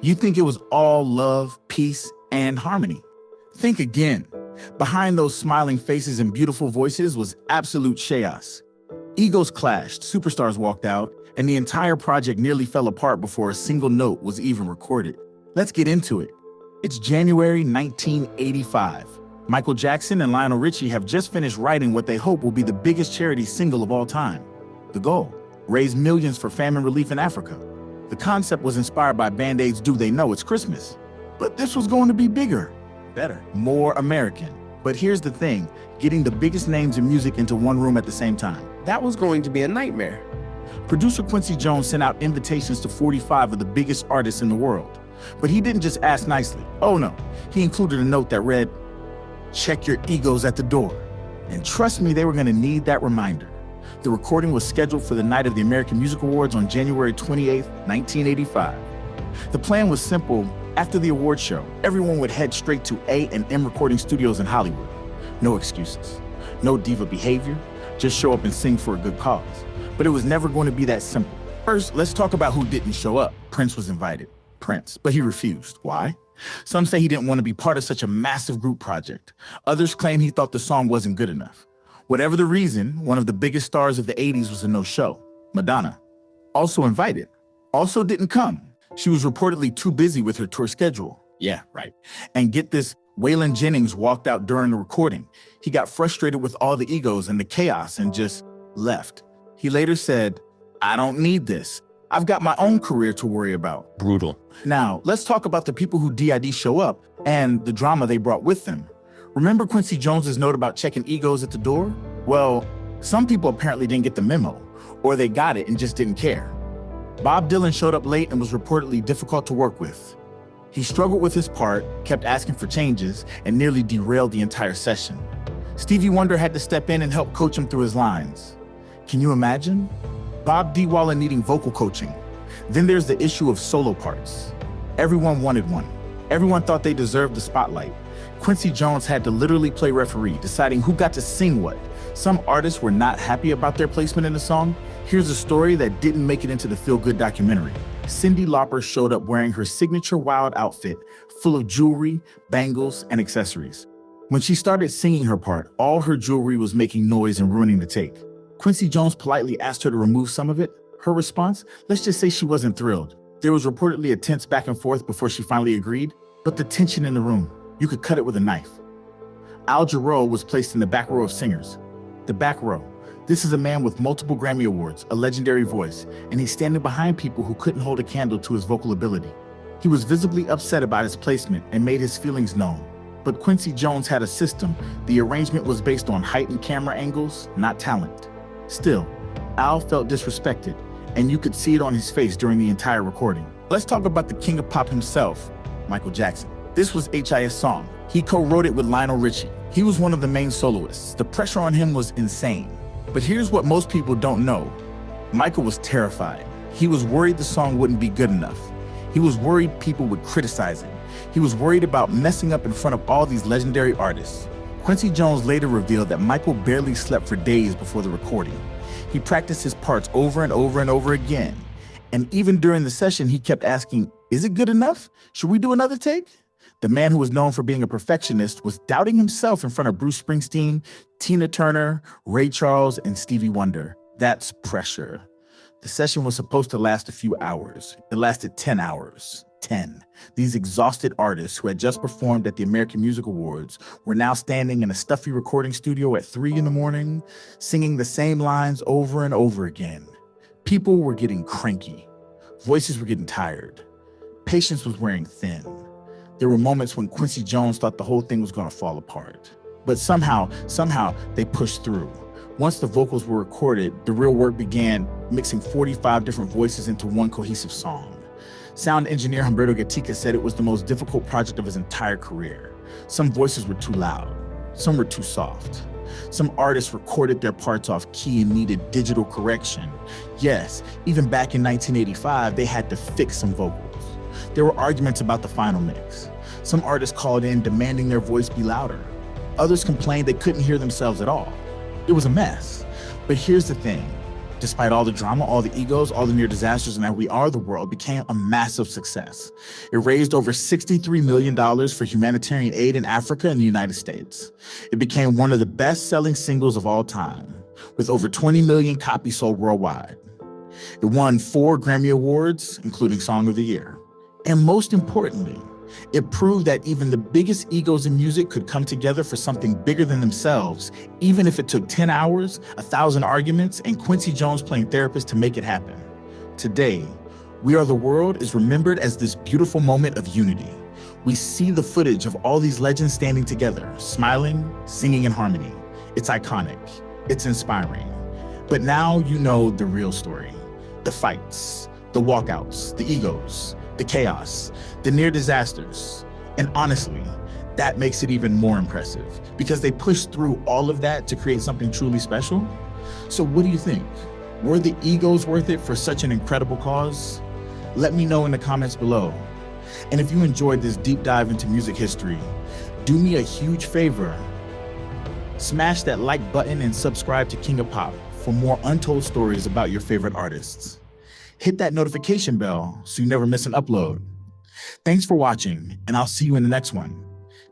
You think it was all love, peace, and harmony. Think again. Behind those smiling faces and beautiful voices was absolute chaos. Egos clashed, superstars walked out, and the entire project nearly fell apart before a single note was even recorded. Let's get into it. It's January 1985. Michael Jackson and Lionel Richie have just finished writing what they hope will be the biggest charity single of all time. The goal: raise millions for famine relief in Africa. The concept was inspired by Band-Aid's Do They Know It's Christmas? But this was going to be bigger, better, more American. But here's the thing, getting the biggest names in music into one room at the same time. That was going to be a nightmare. Producer Quincy Jones sent out invitations to 45 of the biggest artists in the world. But he didn't just ask nicely. Oh no, he included a note that read, "Check your egos at the door." And trust me, they were gonna need that reminder. The recording was scheduled for the night of the American Music Awards on January 28th, 1985. The plan was simple. After the award show, everyone would head straight to A&M recording studios in Hollywood. No excuses, no diva behavior, just show up and sing for a good cause. But it was never going to be that simple. First, let's talk about who didn't show up. Prince was invited. But he refused. Why? Some say he didn't want to be part of such a massive group project. Others claim he thought the song wasn't good enough. Whatever the reason, one of the biggest stars of the 80s was a no-show. Madonna, also invited, also didn't come. She was reportedly too busy with her tour schedule. Yeah, right. And get this, Waylon Jennings walked out during the recording. He got frustrated with all the egos and the chaos and just left. He later said, "I don't need this. I've got my own career to worry about." Brutal. Now, let's talk about the people who DID show up and the drama they brought with them. Remember Quincy Jones's note about checking egos at the door? Well, some people apparently didn't get the memo, or they got it and just didn't care. Bob Dylan showed up late and was reportedly difficult to work with. He struggled with his part, kept asking for changes, and nearly derailed the entire session. Stevie Wonder had to step in and help coach him through his lines. Can you imagine? Bob Dylan needing vocal coaching. Then there's the issue of solo parts. Everyone wanted one. Everyone thought they deserved the spotlight. Quincy Jones had to literally play referee, deciding who got to sing what. Some artists were not happy about their placement in the song. Here's a story that didn't make it into the feel-good documentary. Cyndi Lauper showed up wearing her signature wild outfit, full of jewelry, bangles, and accessories. When she started singing her part, all her jewelry was making noise and ruining the take. Quincy Jones politely asked her to remove some of it. Her response? Let's just say she wasn't thrilled. There was reportedly a tense back and forth before she finally agreed, but the tension in the room, you could cut it with a knife. Al Jarreau was placed in the back row of singers. The back row. This is a man with multiple Grammy Awards, a legendary voice, and he's standing behind people who couldn't hold a candle to his vocal ability. He was visibly upset about his placement and made his feelings known. But Quincy Jones had a system. The arrangement was based on height and camera angles, not talent. Still, Al felt disrespected, and you could see it on his face during the entire recording. Let's talk about the king of pop himself, Michael Jackson. This was HI's song. He co-wrote it with Lionel Richie. He was one of the main soloists. The pressure on him was insane. But here's what most people don't know. Michael was terrified. He was worried the song wouldn't be good enough. He was worried people would criticize it. He was worried about messing up in front of all these legendary artists. Quincy Jones later revealed that Michael barely slept for days before the recording. He practiced his parts over and over and over again. And even during the session, he kept asking, "Is it good enough? Should we do another take?" The man who was known for being a perfectionist was doubting himself in front of Bruce Springsteen, Tina Turner, Ray Charles, and Stevie Wonder. That's pressure. The session was supposed to last a few hours. It lasted 10 hours. 10. These exhausted artists who had just performed at the American Music Awards were now standing in a stuffy recording studio at 3 in the morning, singing the same lines over and over again. People were getting cranky. Voices were getting tired. Patience was wearing thin. There were moments when Quincy Jones thought the whole thing was going to fall apart. But somehow they pushed through. Once the vocals were recorded, the real work began, mixing 45 different voices into one cohesive song. Sound engineer Humberto Gatica said it was the most difficult project of his entire career. Some voices were too loud. Some were too soft. Some artists recorded their parts off key and needed digital correction. Yes, even back in 1985, they had to fix some vocals. There were arguments about the final mix. Some artists called in demanding their voice be louder. Others complained they couldn't hear themselves at all. It was a mess. But here's the thing. Despite all the drama, all the egos, all the near disasters, and that We Are the World became a massive success. It raised over $63 million for humanitarian aid in Africa and the United States. It became one of the best-selling singles of all time, with over 20 million copies sold worldwide. It won 4 Grammy Awards, including Song of the Year. And most importantly, it proved that even the biggest egos in music could come together for something bigger than themselves, even if it took 10 hours, 1,000 arguments, and Quincy Jones playing therapist to make it happen. Today, We Are the World is remembered as this beautiful moment of unity. We see the footage of all these legends standing together, smiling, singing in harmony. It's iconic. It's inspiring. But now you know the real story. The fights, the walkouts, the egos, the chaos, the near disasters. And honestly, that makes it even more impressive because they pushed through all of that to create something truly special. So what do you think? Were the egos worth it for such an incredible cause? Let me know in the comments below. And if you enjoyed this deep dive into music history, do me a huge favor. Smash that like button and subscribe to King of Pop for more untold stories about your favorite artists. Hit that notification bell so you never miss an upload. Thanks for watching, and I'll see you in the next one.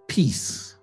Peace.